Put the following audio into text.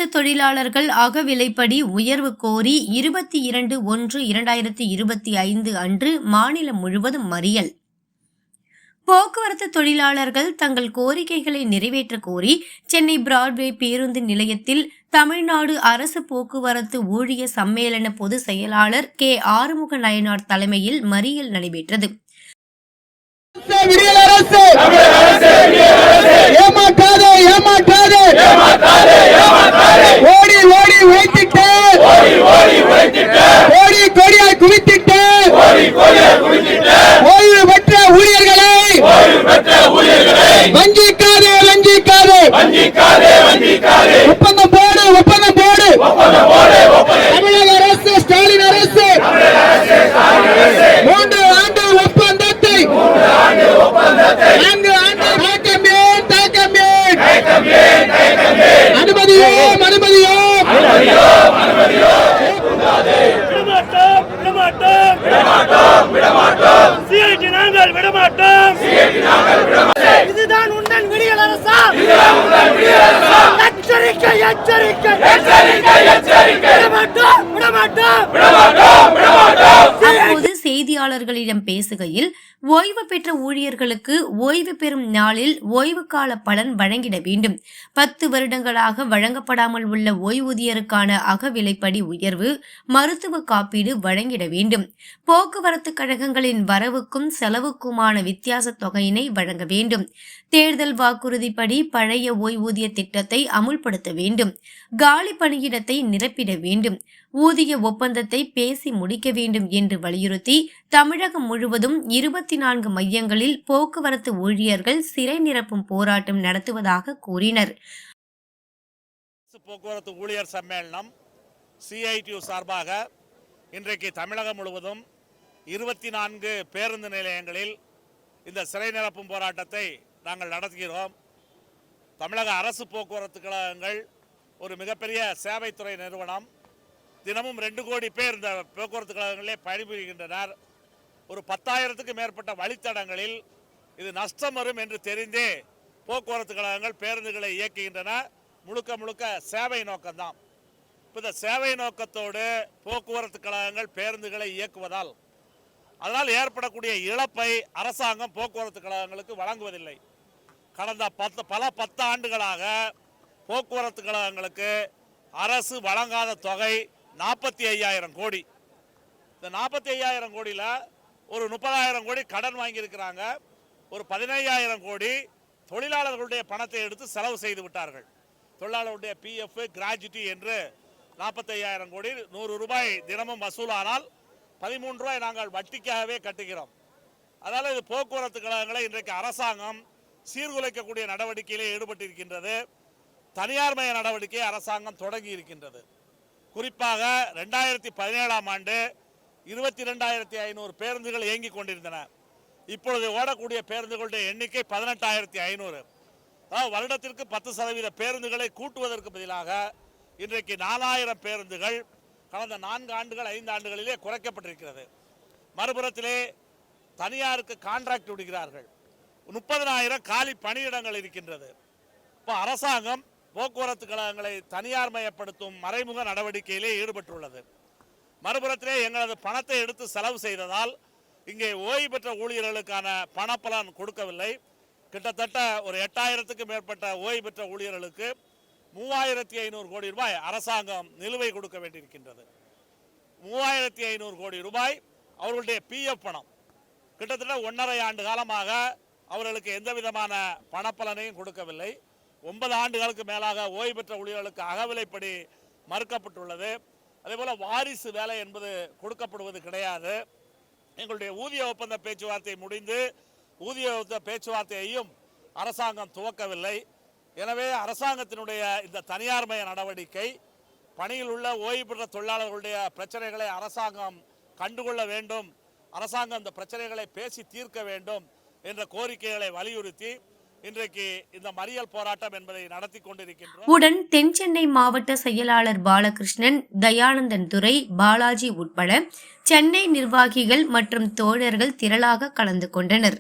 போக்குவரத்து தொழிலாளர்கள் அகவிலைப்படி உயர்வு கோரி 22/1/2025 அன்று மாநிலம் முழுவதும் மறியல். போக்குவரத்து தொழிலாளர்கள் தங்கள் கோரிக்கைகளை நிறைவேற்ற கோரி சென்னை பிராட்வே பேருந்து நிலையத்தில் தமிழ்நாடு அரசு போக்குவரத்து ஊழியர் சம்மேளன பொதுச் செயலாளர் கே. ஆறுமுக நயனார் தலைமையில் மறியல் நடைபெற்றது. ஒப்பந்தம் போடு தமிழக அரசு ஸ்டாலின் அரசு 3 ஆண்டு ஒப்பந்தத்தை 4 ஆண்டு தாக்கமேன் அனுமதியோம் இதுதான் உண்டன் விடியல் அரசா. அப்போது செய்தியாளர்களிடம் பேசுகையில், ஓய்வு பெற்ற ஊழியர்களுக்கு ஓய்வு பெறும் நாளில் ஓய்வு கால பலன் வழங்கிட வேண்டும். 10 வருடங்களாக வழங்கப்படாமல் உள்ள ஓய்வூதியருக்கான அகவிலைப்படி உயர்வு, மருத்துவ காப்பீடு வழங்கிட வேண்டும். போக்குவரத்து கழகங்களின் வரவுக்கும் செலவுக்குமான வித்தியாச தொகையினை வழங்க வேண்டும். தேர்தல் வாக்குறுதிப்படி பழைய ஓய்வூதிய திட்டத்தை அமுல்படுத்த வேண்டும். காலி பணியிடத்தை நிரப்பிட வேண்டும். ஊதிய ஒப்பந்தத்தை பேசி முடிக்க வேண்டும் என்று வலியுறுத்தி தமிழகம் முழுவதும் 24 மையங்களில் போக்குவரத்து ஊழியர்கள் சிறை நிரப்பும் போராட்டம் நடத்துவதாக கூறினர். போக்குவரத்து ஊழியர் சம்மேளனம் CITU சார்பாக இன்றைக்கு தமிழகம் முழுவதும் 24 பேருந்து நிலையங்களில் இந்த சிறை நிரப்பும் போராட்டத்தை நாங்கள் நடத்துகிறோம். தமிழக அரசு போக்குவரத்து கழகங்கள் ஒரு மிகப்பெரிய சேவைத்துறை நிறுவனம். தினமும் 2 கோடி பேர் இந்த போக்குவரத்து கழகங்களிலே பணிபுரிகின்றனர். ஒரு 10,000க்கு மேற்பட்ட வழித்தடங்களில் இது நஷ்டம் வரும் என்று தெரிந்தே போக்குவரத்து கழகங்கள் பேருந்துகளை இயக்குகின்றன. முழுக்க சேவை நோக்கம்தான். இப்போ இந்த சேவை நோக்கத்தோடு போக்குவரத்து கழகங்கள் பேருந்துகளை இயக்குவதால் அதனால் ஏற்படக்கூடிய இழப்பை அரசாங்கம் போக்குவரத்து கழகங்களுக்கு வழங்குவதில்லை. கடந்த 10 ஆண்டுகளாக போக்குவரத்து கழகங்களுக்கு அரசு வழங்காத தொகை 45,000 கோடி. இந்த 45,000 கோடியில் ஒரு 30,000 கோடி கடன் வாங்கியிருக்கிறாங்க. ஒரு 15,000 கோடி தொழிலாளர்களுடைய பணத்தை எடுத்து செலவு செய்து விட்டார்கள். தொழிலாளர்களுடைய PF கிராஜுட்டி என்று 45,000 கோடி 100 ரூபாய் தினமும் வசூலானால் 13 ரூபாய் நாங்கள் வட்டிக்காகவே கட்டுகிறோம். அதனால் இது போக்குவரத்து கழகங்களை இன்றைக்கு அரசாங்கம் சீர்குலைக்கக்கூடிய நடவடிக்கையிலே ஈடுபட்டிருக்கின்றது. தனியார் மய நடவடிக்கை அரசாங்கம் தொடங்கி இருக்கின்றது. குறிப்பாக 2017ஆம் ஆண்டு 22,500 பேருந்துகள் இயங்கிக் கொண்டிருந்தன. இப்பொழுது ஓடக்கூடிய பேருந்துகளுடைய எண்ணிக்கை 18,500. வருடத்திற்கு 10% பேருந்துகளை கூட்டுவதற்கு பதிலாக இன்றைக்கு 4,000 பேருந்துகள் கடந்த 4 ஆண்டுகள் 5 ஆண்டுகளிலே குறைக்கப்பட்டிருக்கிறது. மறுபுறத்திலே தனியாருக்கு கான்ட்ராக்ட் விடுகிறார்கள். 30,000 காலி பணியிடங்கள் இருக்கின்றது. இப்போ அரசாங்கம் போக்குவரத்து கழகங்களை தனியார் மயப்படுத்தும் மறைமுக நடவடிக்கையிலே ஈடுபட்டுள்ளது. மறுபுறத்திலே எங்களது பணத்தை எடுத்து செலவு செய்ததால் இங்கே ஓய்வு பெற்ற ஊழியர்களுக்கான பணப்பலன் கொடுக்கவில்லை. கிட்டத்தட்ட ஒரு 8,000க்கு மேற்பட்ட ஓய்வு பெற்ற ஊழியர்களுக்கு 3,500 கோடி ரூபாய் அரசாங்கம் நிலுவை கொடுக்க வேண்டியிருக்கின்றது. 3,500 கோடி ரூபாய் அவர்களுடைய PF பணம். கிட்டத்தட்ட 1.5 ஆண்டு காலமாக அவர்களுக்கு எந்த விதமான பணப்பலனையும் கொடுக்கவில்லை. 9 ஆண்டுகளுக்கு மேலாக ஓய்வு பெற்ற ஊழியர்களுக்கு அகவிலைப்படி மறுக்கப்பட்டுள்ளது. அதேபோல வாரிசு வேலை என்பது கொடுக்கப்படுவது கிடையாது. எங்களுடைய ஊதிய ஒப்பந்த பேச்சுவார்த்தை முடிந்து ஊதிய ஒப்பந்த பேச்சுவார்த்தையையும் அரசாங்கம் துவக்கவில்லை. எனவே அரசாங்கத்தினுடைய இந்த தனியார் மய நடவடிக்கை, பணியில் உள்ள ஓய்வு பெற்ற தொழிலாளர்களுடைய பிரச்சனைகளை அரசாங்கம் கண்டுகொள்ள வேண்டும், அரசாங்கம் இந்த பிரச்சனைகளை பேசி தீர்க்க வேண்டும் என்ற கோரிக்கைகளை வலியுறுத்தி இன்றைக்கு இந்த மறியல் போராட்டம் என்பதை நடத்தி கொண்டிருக்கின்றோம். உடன் தென்சென்னை மாவட்ட செயலாளர் பாலகிருஷ்ணன், தயானந்தன் துரை, பாலாஜி உட்பட சென்னை நிர்வாகிகள் மற்றும் தோழர்கள் திரளாக கலந்து கொண்டனர்.